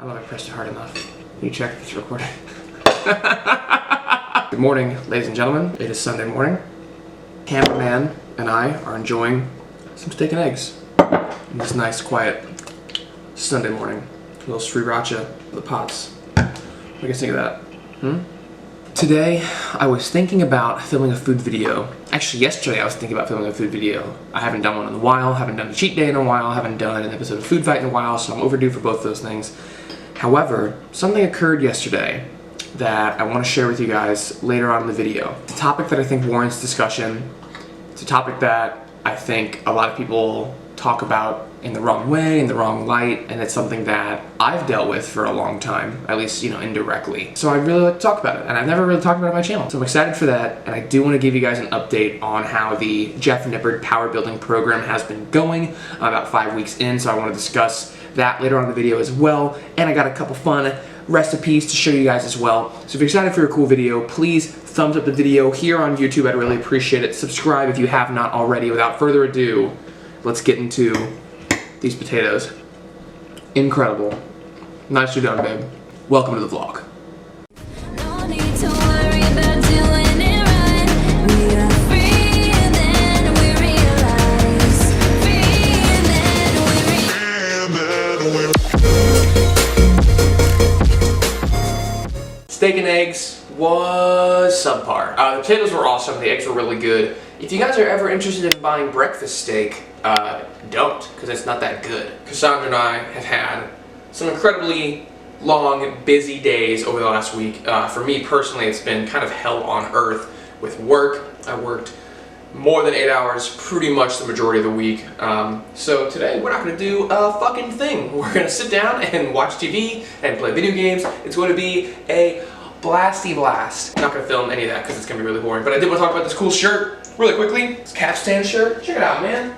I don't know if I pressed it hard enough. Can you check if it's recording? Good morning, ladies and gentlemen. It is Sunday morning. Cameraman and I are enjoying some steak and eggs in this nice, quiet Sunday morning. A little sriracha for the pots. What do you guys think of that? Today, I was thinking about filming a food video. Actually, yesterday I was thinking about filming a food video. I haven't done one in a while, haven't done a cheat day in a while, haven't done an episode of Food Fight in a while, so I'm overdue for both those things. However, something occurred yesterday that I want to share with you guys later on in the video. It's a topic that I think warrants discussion. It's a topic that I think a lot of people talk about in the wrong way, in the wrong light, and it's something that I've dealt with for a long time, at least, indirectly. So I'd really like to talk about it, and I've never really talked about it on my channel. So I'm excited for that, and I do want to give you guys an update on how the Jeff Nippard Power Building Program has been going. I'm about 5 weeks in, so I want to discuss that later on in the video as well, and I got a couple fun recipes to show you guys as well. So if you're excited for a cool video, please thumbs up the video here on YouTube. I'd really appreciate it. Subscribe if you have not already. Without further ado, let's get into these potatoes. Incredible. Nicely done, babe. Welcome to the vlog. No need to worry about doing it right. We are free and then we realize. Free and then we realize. Steak and eggs was subpar. The potatoes were awesome. The eggs were really good. If you guys are ever interested in buying breakfast steak, don't, because it's not that good. Cassandra and I have had some incredibly long, busy days over the last week. For me personally, it's been kind of hell on earth with work. I worked more than 8 hours pretty much the majority of the week. So today we're not going to do a fucking thing. We're going to sit down and watch TV and play video games. It's going to be a blasty blast. I'm not going to film any of that because it's going to be really boring, but I did want to talk about this cool shirt really quickly. This Capstan shirt. Check it out, man.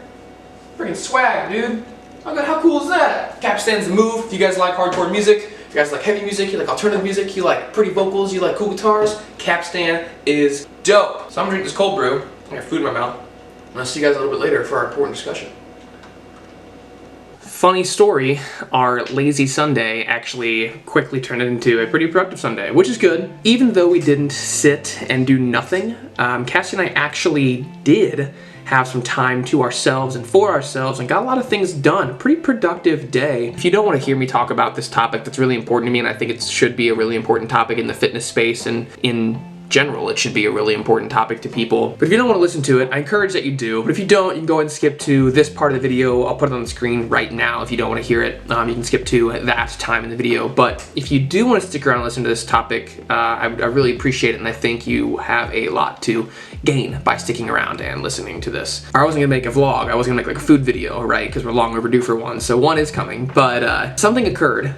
Freaking swag, dude. Oh god, how cool is that? Capstan's the move. If you guys like hardcore music, if you guys like heavy music, you like alternative music, you like pretty vocals, you like cool guitars, Capstan is dope. So I'm gonna drink this cold brew. I got food in my mouth. And I'll see you guys a little bit later for our important discussion. Funny story, our lazy Sunday actually quickly turned into a pretty productive Sunday, which is good. Even though we didn't sit and do nothing, Cassie and I actually did have some time to ourselves and for ourselves and got a lot of things done. Pretty productive day. If you don't want to hear me talk about this topic that's really important to me, and I think it should be a really important topic in the fitness space and in general, it should be a really important topic to people. But if you don't want to listen to it, I encourage that you do. But if you don't, you can go ahead and skip to this part of the video. I'll put it on the screen right now if you don't want to hear it. You can skip to that time in the video. But if you do want to stick around and listen to this topic, I really appreciate it, and I think you have a lot to gain by sticking around and listening to this. I wasn't gonna make a vlog. I was gonna make like a food video, right? Because we're long overdue for one. So one is coming. But something occurred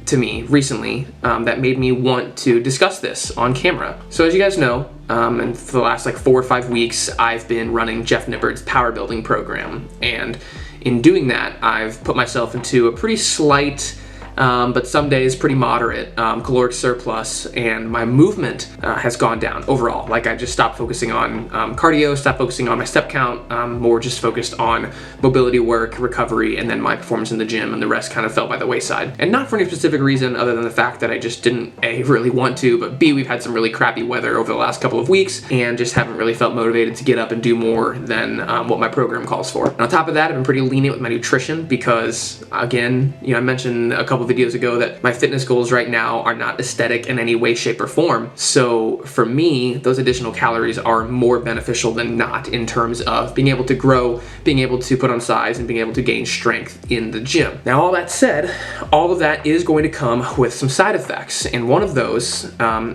to me recently that made me want to discuss this on camera. So as you guys know, and for the last like 4 or 5 weeks, I've been running Jeff Nippard's Power Building Program. And in doing that, I've put myself into a pretty slight, but some days pretty moderate caloric surplus, and my movement has gone down overall. Like I just stopped focusing on cardio, stopped focusing on my step count, more just focused on mobility work, recovery, and then my performance in the gym, and the rest kind of fell by the wayside. And not for any specific reason other than the fact that I just didn't A, really want to, but B, we've had some really crappy weather over the last couple of weeks and just haven't really felt motivated to get up and do more than what my program calls for. And on top of that, I've been pretty lenient with my nutrition because, again, I mentioned a couple videos ago that my fitness goals right now are not aesthetic in any way, shape, or form. So for me, those additional calories are more beneficial than not in terms of being able to grow, being able to put on size, and being able to gain strength in the gym. Now, all that said, all of that is going to come with some side effects, and one of those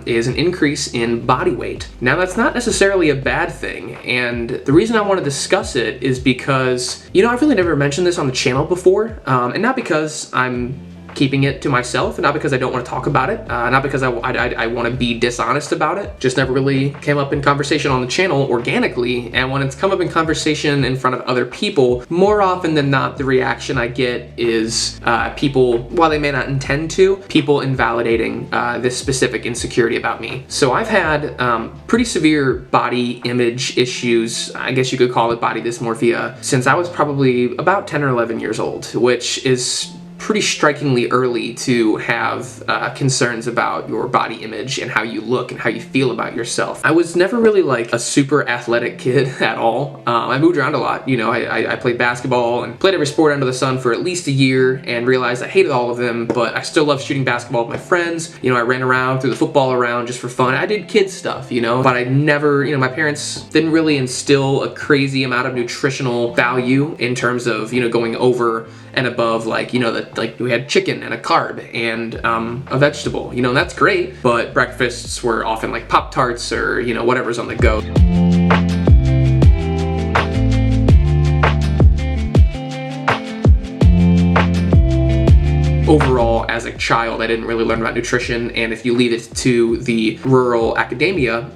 is an increase in body weight. Now, that's not necessarily a bad thing, and the reason I want to discuss it is because, I've really never mentioned this on the channel before, and not because I'm keeping it to myself, and not because I don't want to talk about it, not because I want to be dishonest about it. Just never really came up in conversation on the channel organically, and when it's come up in conversation in front of other people, more often than not, the reaction I get is people, while they may not intend to, people invalidating this specific insecurity about me. So I've had pretty severe body image issues, I guess you could call it body dysmorphia, since I was probably about 10 or 11 years old, which is pretty strikingly early to have concerns about your body image and how you look and how you feel about yourself. I was never really like a super athletic kid at all. I moved around a lot. You know, I played basketball and played every sport under the sun for at least a year and realized I hated all of them, but I still loved shooting basketball with my friends. You know, I ran around, threw the football around just for fun. I did kid stuff, you know, but I never, you know, my parents didn't really instill a crazy amount of nutritional value in terms of, you know, going over and above, like, you know, that like we had chicken and a carb and a vegetable, you know, and that's great, but breakfasts were often like Pop-Tarts or, you know, whatever's on the go. Overall, as a child, I didn't really learn about nutrition, and if you leave it to the rural academia,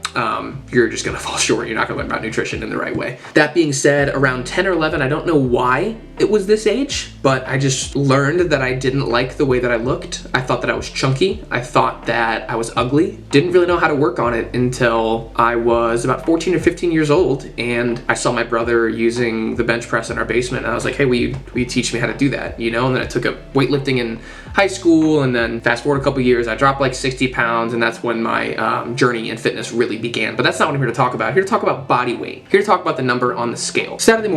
you're just gonna fall short. You're not gonna learn about nutrition in the right way. That being said, around 10 or 11, I don't know why it was this age, but I just learned that I didn't like the way that I looked. I thought that I was chunky. I thought that I was ugly. Didn't really know how to work on it until I was about 14 or 15 years old, and I saw my brother using the bench press in our basement, and I was like, hey, will you teach me how to do that, you know? And then I took up weightlifting in high school, and then fast forward a couple years, I dropped like 60 pounds, and that's when my journey in fitness really began. But that's not what I'm here to talk about. I'm here to talk about body weight. Here to talk about the number on the scale. Yesterday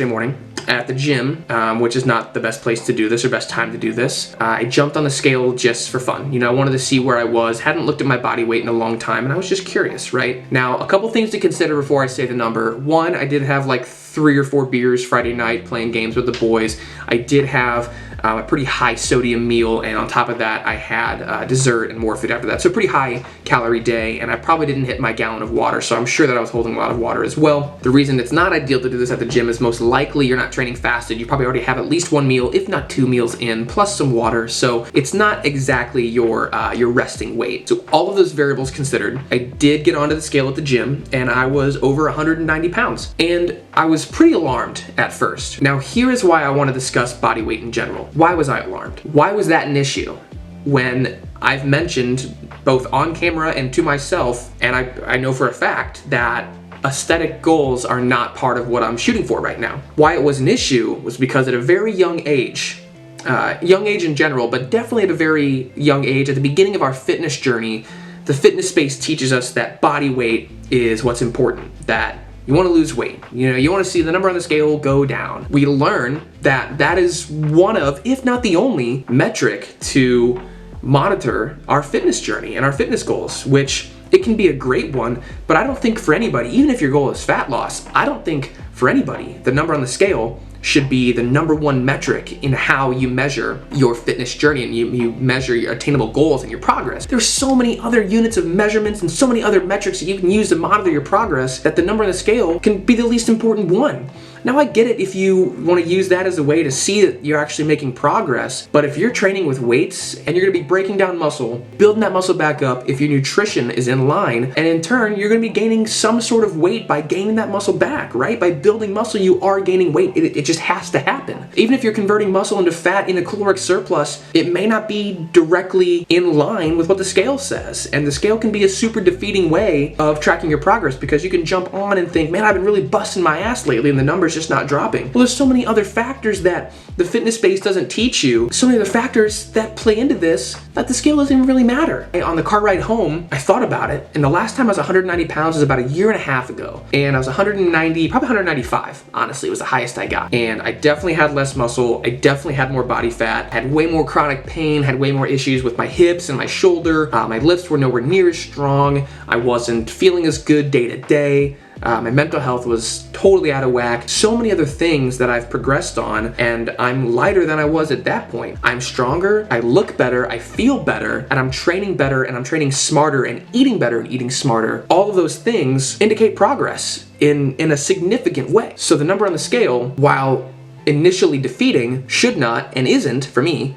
morning, at the gym, which is not the best place to do this or best time to do this, I jumped on the scale just for fun. You know, I wanted to see where I was, hadn't looked at my body weight in a long time, and I was just curious, right? Now, a couple things to consider before I say the number. One, I did have like 3 or 4 beers Friday night playing games with the boys. I did have a pretty high sodium meal, and on top of that, I had dessert and more food after that. So a pretty high calorie day, and I probably didn't hit my gallon of water, so I'm sure that I was holding a lot of water as well. The reason it's not ideal to do this at the gym is most likely you're not training fasted. You probably already have at least 1 meal, if not 2 meals in, plus some water, so it's not exactly your resting weight. So all of those variables considered, I did get onto the scale at the gym, and I was over 190 pounds, and I was pretty alarmed at first. Now here is why I want to discuss body weight in general. Why was I alarmed? Why was that an issue? When I've mentioned both on camera and to myself, and I know for a fact that aesthetic goals are not part of what I'm shooting for right now. Why it was an issue was because at a very young age in general, but definitely at a very young age, at the beginning of our fitness journey, the fitness space teaches us that body weight is what's important, that you want to lose weight. You know, you want to see the number on the scale go down. We learn that that is one of, if not the only, metric to monitor our fitness journey and our fitness goals, which it can be a great one, but I don't think for anybody, even if your goal is fat loss, I don't think for anybody the number on the scale should be the number one metric in how you measure your fitness journey and you measure your attainable goals and your progress. There's so many other units of measurements and so many other metrics that you can use to monitor your progress that the number on the scale can be the least important one. Now I get it if you want to use that as a way to see that you're actually making progress, but if you're training with weights and you're going to be breaking down muscle, building that muscle back up, if your nutrition is in line, and in turn you're going to be gaining some sort of weight by gaining that muscle back, right? By building muscle, you are gaining weight. It just has to happen. Even if you're converting muscle into fat in a caloric surplus, it may not be directly in line with what the scale says, and the scale can be a super defeating way of tracking your progress because you can jump on and think, man, I've been really busting my ass lately, and the numbers just not dropping. Well, there's so many other factors that the fitness space doesn't teach you, so many other factors that play into this that the scale doesn't even really matter. On the car ride home, I thought about it, and the last time I was 190 pounds was about a year and a half ago, and I was 190, probably 195, honestly, was the highest I got, and I definitely had less muscle, I definitely had more body fat, had way more chronic pain, had way more issues with my hips and my shoulder, my lifts were nowhere near as strong, I wasn't feeling as good day to day, my mental health was totally out of whack. So many other things that I've progressed on, and I'm lighter than I was at that point. I'm stronger, I look better, I feel better, and I'm training better, and I'm training smarter, and eating better, and eating smarter. All of those things indicate progress in a significant way. So the number on the scale, while initially defeating, should not, and isn't, for me,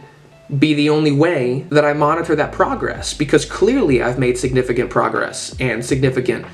be the only way that I monitor that progress, because clearly I've made significant progress and significant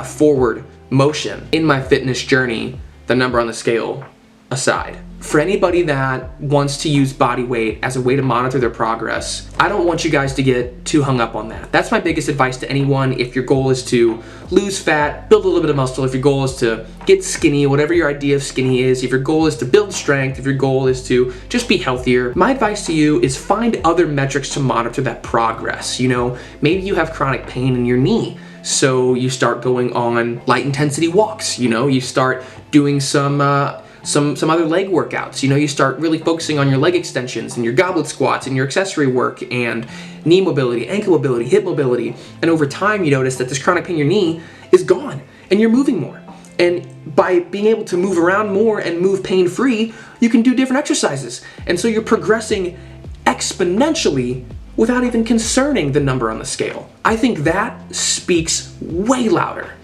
forward motion in my fitness journey, the number on the scale aside. For anybody that wants to use body weight as a way to monitor their progress, I don't want you guys to get too hung up on that. That's my biggest advice to anyone. If your goal is to lose fat, build a little bit of muscle, if your goal is to get skinny, whatever your idea of skinny is, if your goal is to build strength, if your goal is to just be healthier, my advice to you is find other metrics to monitor that progress. You know, maybe you have chronic pain in your knee, so you start going on light intensity walks. You know, you start doing some other leg workouts. You know, you start really focusing on your leg extensions and your goblet squats and your accessory work and knee mobility, ankle mobility, hip mobility. And over time, you notice that this chronic pain in your knee is gone and you're moving more. And by being able to move around more and move pain-free, you can do different exercises. And so you're progressing exponentially without even concerning the number on the scale. I think that speaks way louder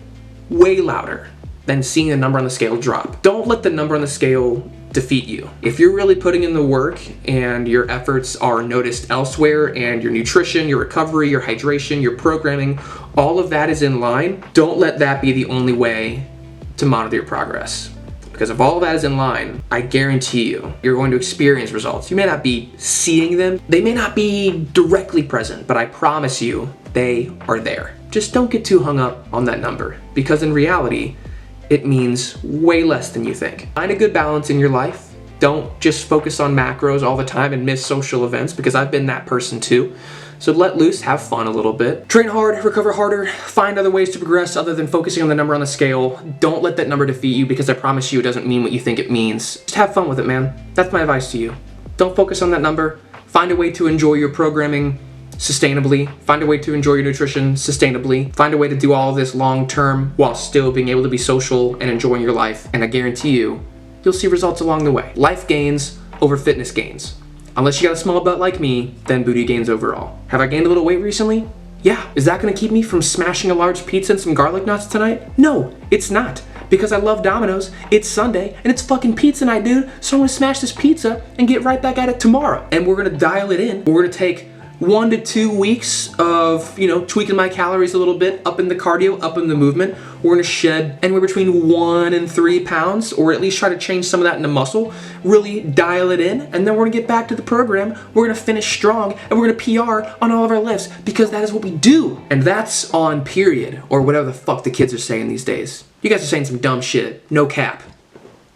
than seeing the number on the scale drop. Don't let the number on the scale defeat you. If you're really putting in the work and your efforts are noticed elsewhere and your nutrition, your recovery, your hydration, your programming, all of that is in line, don't let that be the only way to monitor your progress. Because if all of that is in line, I guarantee you're going to experience results. You may not be seeing them, they may not be directly present, but I promise you, they are there. Just don't get too hung up on that number, because in reality, it means way less than you think. Find a good balance in your life. Don't just focus on macros all the time and miss social events, because I've been that person too. So let loose, have fun a little bit. Train hard, recover harder, find other ways to progress other than focusing on the number on the scale. Don't let that number defeat you, because I promise you it doesn't mean what you think it means. Just have fun with it, man. That's my advice to you. Don't focus on that number. Find a way to enjoy your programming sustainably. Find a way to enjoy your nutrition sustainably. Find a way to do all of this long term while still being able to be social and enjoying your life. And I guarantee you'll see results along the way. Life gains over fitness gains. Unless you got a small butt like me, then booty gains overall. Have I gained a little weight recently? Yeah. Is that gonna keep me from smashing a large pizza and some garlic nuts tonight? No, it's not. Because I love Domino's, it's Sunday, and it's fucking pizza night, dude. So I'm gonna smash this pizza and get right back at it tomorrow. And we're gonna dial it in. We're gonna take 1 to 2 weeks of, tweaking my calories a little bit, up in the cardio, up in the movement. We're gonna shed anywhere between 1 and 3 pounds, or at least try to change some of that into muscle, really dial it in, and then we're gonna get back to the program. We're gonna finish strong, and we're gonna PR on all of our lifts, because that is what we do. And that's on period, or whatever the fuck the kids are saying these days. You guys are saying some dumb shit, no cap.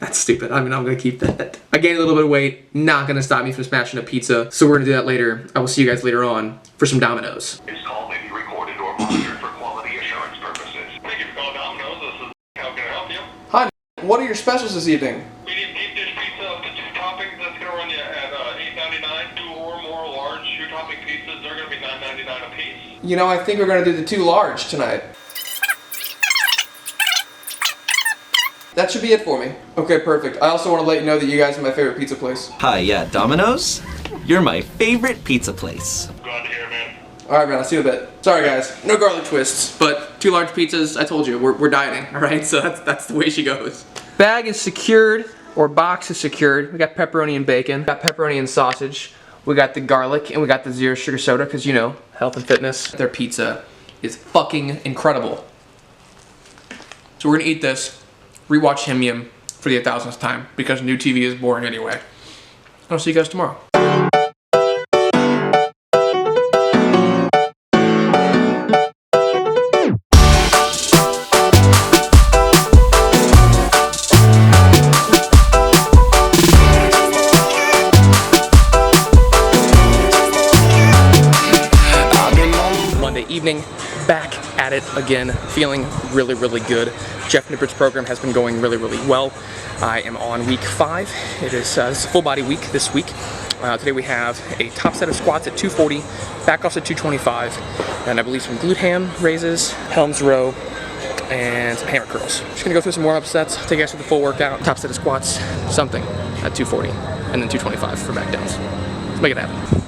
That's stupid. I mean, I'm gonna keep that. I gained a little bit of weight, not gonna stop me from smashing a pizza, so we're gonna do that later. I will see you guys later on for some Domino's. This call may be recorded or monitored for quality assurance purposes. Thank you for calling Domino's. This is how can I help you? Hi, what are your specials this evening? Medium deep dish pizza up to 2 toppings. That's gonna run you at $8.99. 2 or more large 2-topping pizzas. They're gonna be $9.99 a piece. I think we're gonna do the 2 large tonight. That should be it for me. Okay, perfect. I also want to let you know that you guys are my favorite pizza place. Hi, yeah, Domino's? You're my favorite pizza place. Glad to hear, man. Alright, man, I'll see you in a bit. Sorry, guys. No garlic twists, but 2 large pizzas. I told you, we're dieting, alright? So that's the way she goes. Bag is secured, or box is secured. We got pepperoni and bacon. We got pepperoni and sausage. We got the garlic, and we got the zero sugar soda, because, health and fitness. Their pizza is fucking incredible. So we're gonna eat this. Rewatch Him Yim for the 1000th time, because new TV is boring anyway. I'll see you guys tomorrow. Monday evening, back at it again, feeling really, really good. Jeff Nippert's program has been going really, really well. I am on week 5. It is a full body week this week. Today we have a top set of squats at 240, back offs at 225, and I believe some glute ham raises, Helms row, and some hammer curls. Just gonna go through some warm-up sets, take you guys through the full workout. Top set of squats, something at 240, and then 225 for back downs. Let's make it happen.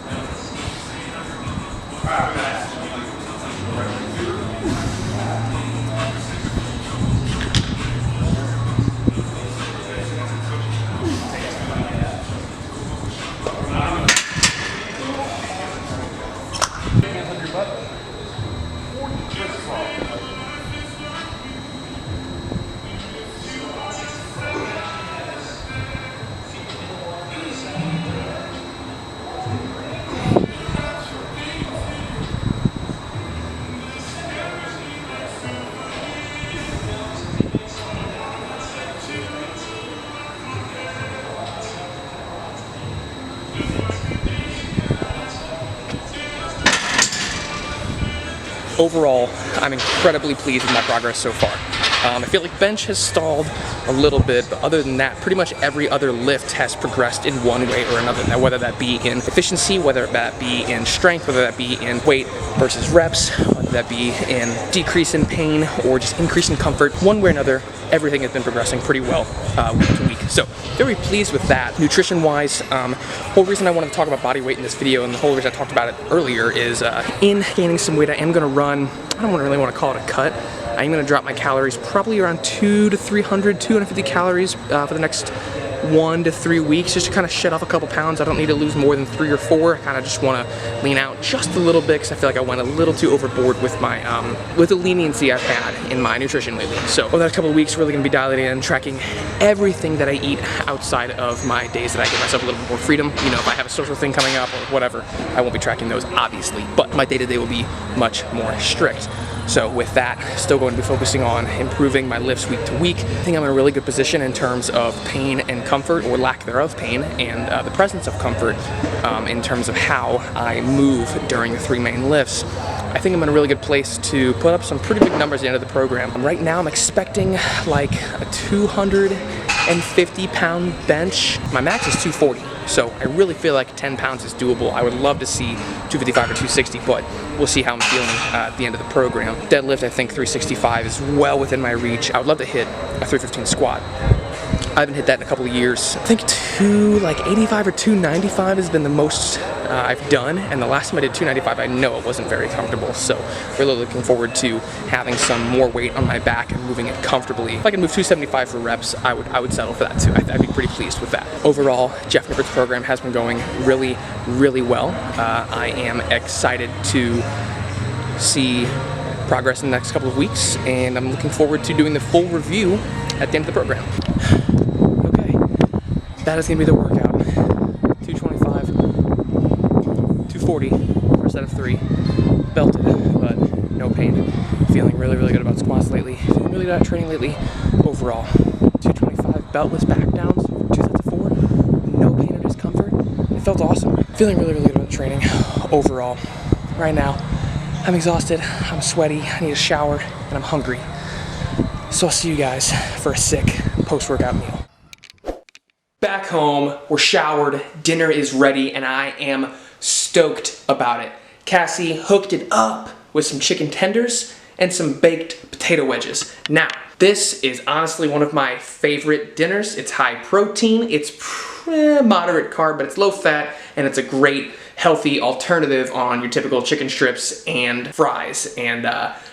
overall, I'm incredibly pleased with my progress so far. I feel like bench has stalled a little bit, but other than that, pretty much every other lift has progressed in one way or another. Now, whether that be in efficiency, whether that be in strength, whether that be in weight versus reps, whether that be in decrease in pain or just increase in comfort, one way or another, everything has been progressing pretty well week to week. So very pleased with that. Nutrition-wise, whole reason I wanted to talk about body weight in this video, and the whole reason I talked about it earlier, is in gaining some weight, I am going to run, I don't really want to call it a cut. I'm going to drop my calories probably around 250 calories for the next 1 to 3 weeks, just to kind of shed off a couple pounds. I don't need to lose more than 3 or 4. I kind of just want to lean out just a little bit because I feel like I went a little too overboard with my with the leniency I've had in my nutrition lately. So over the next couple of weeks, really going to be dialing in, tracking everything that I eat outside of my days that I give myself a little bit more freedom. You know, if I have a social thing coming up or whatever, I won't be tracking those obviously, but my day-to-day will be much more strict. So with that, still going to be focusing on improving my lifts week to week. I think I'm in a really good position in terms of pain and comfort, or lack thereof pain, and the presence of comfort in terms of how I move during the 3 main lifts. I think I'm in a really good place to put up some pretty big numbers at the end of the program. Right now I'm expecting like a 250 pound bench. My max is 240. So I really feel like 10 pounds is doable. I would love to see 255 or 260, but we'll see how I'm feeling at the end of the program. Deadlift, I think 365 is well within my reach. I would love to hit a 315 squat. I haven't hit that in a couple of years. I think 285 or 295 has been the most I've done, and the last time I did 295, I know it wasn't very comfortable. So really looking forward to having some more weight on my back and moving it comfortably. If I can move 275 for reps, I would settle for that too. I'd be pretty pleased with that. Overall, Jeff Nippert's program has been going really, really well. I am excited to see progress in the next couple of weeks, and I'm looking forward to doing the full review at the end of the program. Okay, that is going to be the workout. 225, 240 for a set of 3, belted, but no pain. Feeling really, really good about squats lately. Feeling really good about training lately. Overall, 225 beltless back downs, 2 sets of 4, no pain or discomfort. It felt awesome. Feeling really, really good about training overall. Right now, I'm exhausted, I'm sweaty, I need a shower, and I'm hungry. So I'll see you guys for a sick post-workout meal. Back home, we're showered, dinner is ready, and I am stoked about it. Cassie hooked it up with some chicken tenders and some baked potato wedges. Now, this is honestly one of my favorite dinners. It's high protein, it's moderate carb, but it's low fat, and it's a great healthy alternative on your typical chicken strips and fries. And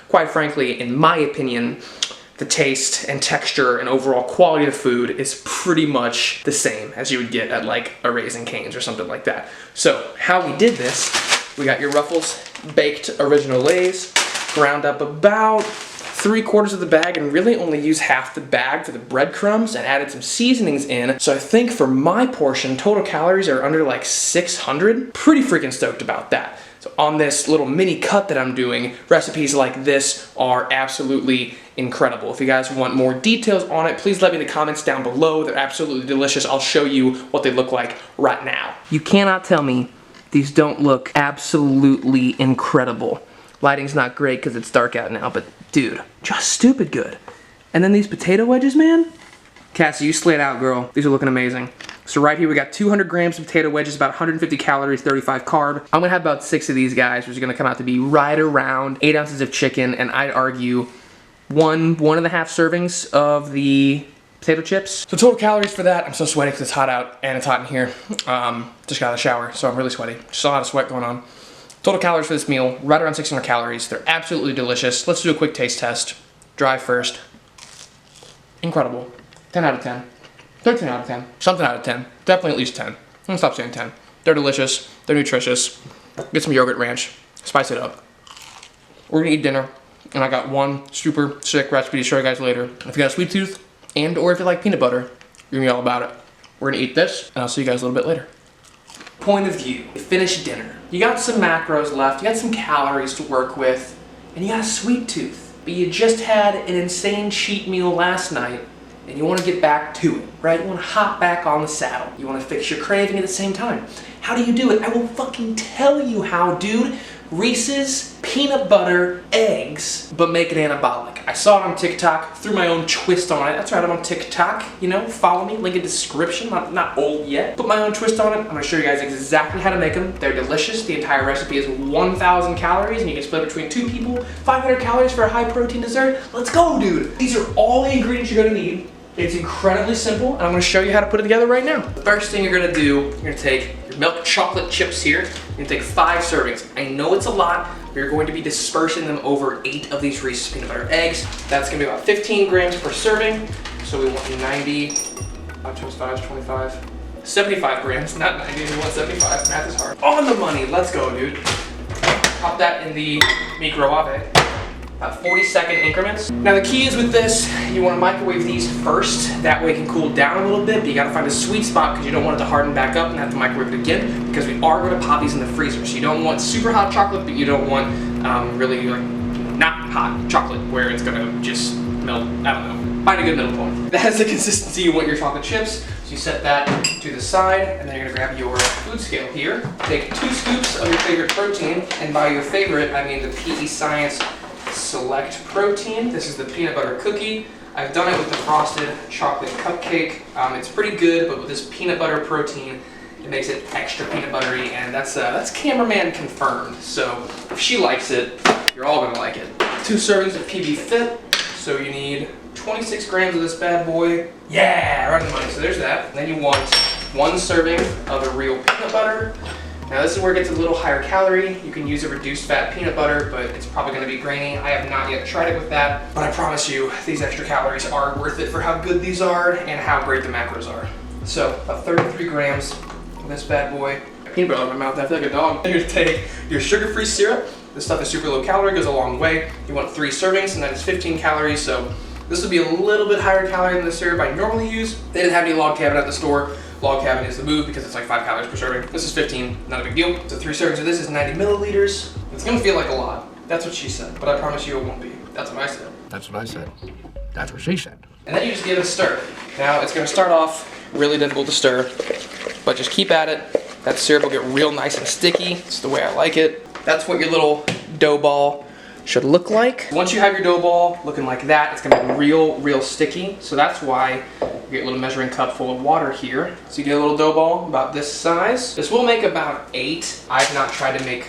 quite frankly, in my opinion, the taste and texture and overall quality of the food is pretty much the same as you would get at like a Raising Cane's or something like that. So how we did this, we got your Ruffles baked original Lay's, ground up about 3/4 of the bag, and really only use half the bag for the breadcrumbs, and added some seasonings in. So I think for my portion, total calories are under like 600. Pretty freaking stoked about that. So on this little mini cut that I'm doing, recipes like this are absolutely incredible. If you guys want more details on it, please let me in the comments down below. They're absolutely delicious. I'll show you what they look like right now. You cannot tell me these don't look absolutely incredible. Lighting's not great because it's dark out now, but dude, just stupid good. And then these potato wedges, man. Cassie, you slayed out, girl. These are looking amazing. So right here we got 200 grams of potato wedges, about 150 calories, 35 carb. I'm gonna have about 6 of these guys, which is gonna come out to be right around 8 ounces of chicken, and I'd argue one and a half servings of the potato chips. So total calories for that, I'm so sweaty because it's hot out and it's hot in here. Just got out of the shower, so I'm really sweaty. Just a lot of sweat going on. Total calories for this meal, right around 600 calories. They're absolutely delicious. Let's do a quick taste test. Dry first. Incredible. 10 out of 10. 13 out of 10. Something out of 10. Definitely at least 10. I'm gonna stop saying 10. They're delicious. They're nutritious. Get some yogurt ranch. Spice it up. We're gonna eat dinner, and I got one super sick recipe to show you guys later. If you got a sweet tooth, and or if you like peanut butter, you're gonna be all about it. We're gonna eat this, and I'll see you guys a little bit later. Point of view. You finished dinner. You got some macros left, you got some calories to work with, and you got a sweet tooth. But you just had an insane cheat meal last night, and you want to get back to it, right? You want to hop back on the saddle. You want to fix your craving at the same time. How do you do it? I will fucking tell you how, dude. Reese's peanut butter eggs, but make it anabolic. I saw it on TikTok, threw my own twist on it. That's right, I'm on TikTok, you know, follow me, link in description, not old yet. Put my own twist on it. I'm gonna show you guys exactly how to make them. They're delicious. The entire recipe is 1,000 calories and you can split between 2 people, 500 calories for a high protein dessert. Let's go, dude. These are all the ingredients you're gonna need. It's incredibly simple, and I'm gonna show you how to put it together right now. The first thing you're gonna do, you're gonna take your milk chocolate chips here. You're gonna take 5 servings. I know it's a lot, but you're going to be dispersing them over 8 of these Reese's peanut butter eggs. That's gonna be about 15 grams per serving. So we want 90, 5 times 5 is 25. 75 grams, not 90, we want 75. Math is hard. On the money, let's go, dude. Pop that in the microwave. About 40-second increments. Now the key is with this, you want to microwave these first. That way it can cool down a little bit, but you gotta find a sweet spot because you don't want it to harden back up and have to microwave it again because we are going to pop these in the freezer. So you don't want super hot chocolate, but you don't want really like not hot chocolate where it's gonna just melt. I don't know. Find a good middle point. That is the consistency you want your chocolate chips. So you set that to the side, and then you're gonna grab your food scale here. Take 2 scoops of your favorite protein, and by your favorite, I mean the PE Science Select Protein. This is the peanut butter cookie. I've done it with the frosted chocolate cupcake. It's pretty good, but with this peanut butter protein, it makes it extra peanut buttery, and that's cameraman confirmed. So if she likes it, you're all gonna like it. 2 servings of PB Fit. So you need 26 grams of this bad boy. Yeah, right in the money. So there's that. And then you want 1 serving of a real peanut butter. Now this is where it gets a little higher calorie. You can use a reduced fat peanut butter, but it's probably gonna be grainy. I have not yet tried it with that, but I promise you, these extra calories are worth it for how good these are and how great the macros are. So about 33 grams of this bad boy. Peanut butter in my mouth, I feel like a dog. You're gonna take your sugar-free syrup. This stuff is super low calorie, goes a long way. You want 3 servings, and that is 15 calories, so this would be a little bit higher calorie than the syrup I normally use. They didn't have any log cabin at the store. Log cabin is the move because it's like 5 calories per serving. This is 15, not a big deal. So 3 servings of this is 90 milliliters. It's gonna feel like a lot. That's what she said, but I promise you it won't be. That's what I said. That's what I said. That's what she said. And then you just give it a stir. Now it's gonna start off really difficult to stir, but just keep at it. That syrup will get real nice and sticky. It's the way I like it. That's what your little dough ball should look like. Once you have your dough ball looking like that, it's gonna be real sticky. So that's why you get a little measuring cup full of water here. So you get a little dough ball about this size. This will make about 8. I've not tried to make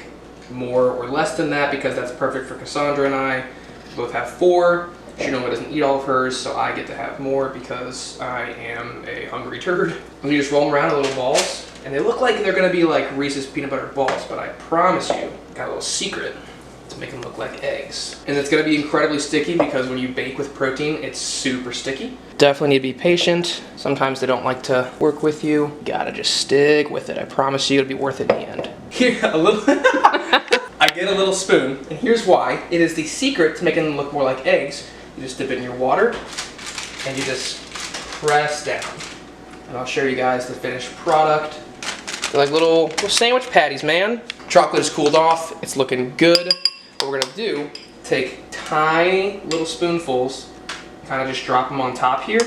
more or less than that because that's perfect for Cassandra and I. We both have 4. She normally doesn't eat all of hers, so I get to have more because I am a hungry turd. And you just roll them around in little balls. And they look like they're gonna be like Reese's peanut butter balls, but I promise you, got a little secret to make them look like eggs. And it's gonna be incredibly sticky because when you bake with protein, it's super sticky. Definitely need to be patient. Sometimes they don't like to work with you. Gotta just stick with it. I promise you it'll be worth it in the end. Here, a little, I get a little spoon, and here's why. It is the secret to making them look more like eggs. You just dip it in your water, and you just press down. And I'll show you guys the finished product. They're like little sandwich patties, man. Chocolate is cooled off. It's looking good. What we're gonna do, take tiny little spoonfuls, kind of just drop them on top here.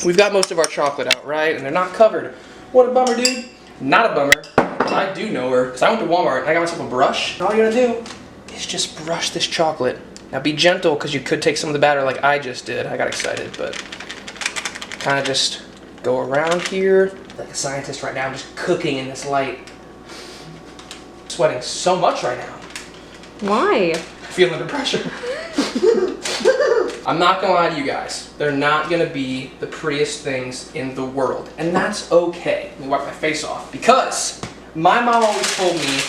We've got most of our chocolate out, right? And they're not covered. What a bummer, dude. Not a bummer. I do know her, because I went to Walmart and I got myself a brush. And all you're gonna do is just brush this chocolate. Now be gentle, because you could take some of the batter like I just did. I got excited, but kind of just go around here. Like a scientist right now, I'm just cooking in this light. Sweating so much right now. Why? Feeling under pressure. I'm not gonna lie to you guys. They're not gonna be the prettiest things in the world. And that's okay. Let me wipe my face off. Because my mom always told me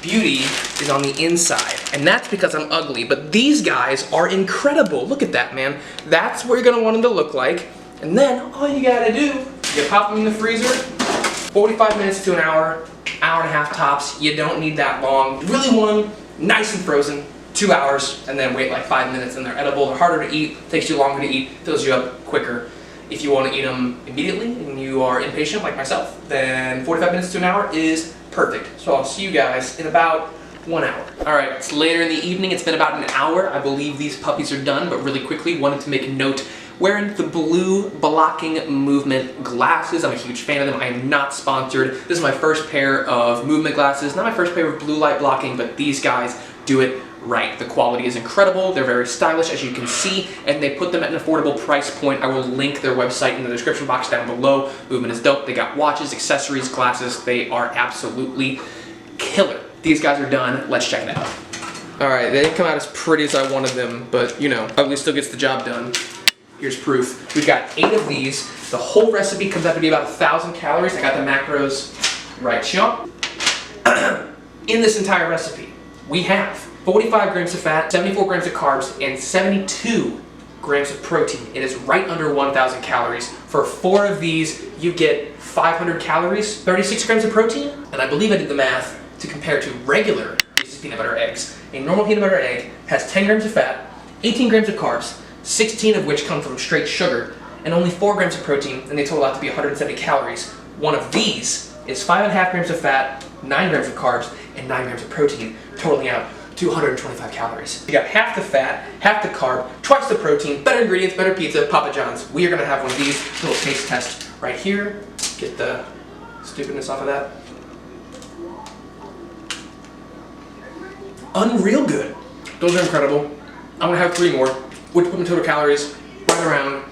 beauty is on the inside. And that's because I'm ugly. But these guys are incredible. Look at that, man. That's what you're gonna want them to look like. And then all you gotta do, you pop them in the freezer, 45 minutes to an hour, hour and a half tops. You don't need that long. You really want them nice and frozen, 2 hours, and then wait like 5 minutes and they're edible. They're harder to eat, takes you longer to eat, fills you up quicker. If you want to eat them immediately and you are impatient like myself, then 45 minutes to an hour is perfect. So I'll see you guys in about 1 hour. All right, it's later in the evening. It's been about an hour. I believe these puppies are done, but really quickly wanted to make a note wearing the blue blocking movement glasses. I'm a huge fan of them. I am not sponsored. This is my first pair of movement glasses, not my first pair of blue light blocking, but these guys do it right. The quality is incredible. They're very stylish, as you can see, and they put them at an affordable price point. I will link their website in the description box down below. Movement is dope. They got watches, accessories, glasses. They are absolutely killer. These guys are done. Let's check it out. All right, they didn't come out as pretty as I wanted them, but you know, ugly still gets the job done. Here's proof. We've got 8 of these. The whole recipe comes out to be about 1,000 calories. I got the macros right, y'all. In this entire recipe, we have 45 grams of fat, 74 grams of carbs, and 72 grams of protein. It is right under 1,000 calories. For 4 of these, you get 500 calories, 36 grams of protein, and I believe I did the math to compare to regular Reese's peanut butter eggs. A normal peanut butter egg has 10 grams of fat, 18 grams of carbs, 16 of which come from straight sugar, and only 4 grams of protein, and they total out to be 170 calories. One of these is 5.5 grams of fat, 9 grams of carbs, and 9 grams of protein, totaling out to 125 calories. You got half the fat, half the carb, twice the protein, better ingredients, better pizza, Papa John's. We are gonna have one of these, little taste test right here. Get the stupidness off of that. Unreal good. Those are incredible. I'm gonna have 3 more, which put my total calories right around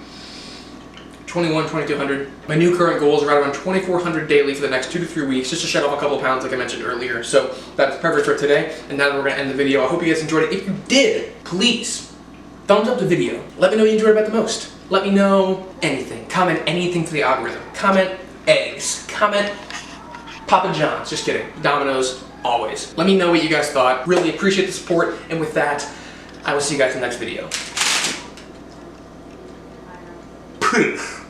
2,200. My new current goal is right around 2,400 daily for the next 2 to 3 weeks, just to shed off a couple of pounds like I mentioned earlier. So that is perfect for today, and now that we're gonna end the video, I hope you guys enjoyed it. If you did, please, thumbs up the video. Let me know what you enjoyed about the most. Let me know anything. Comment anything to the algorithm. Comment eggs. Comment Papa John's. Just kidding. Domino's, always. Let me know what you guys thought. Really appreciate the support, and with that, I will see you guys in the next video. Peace.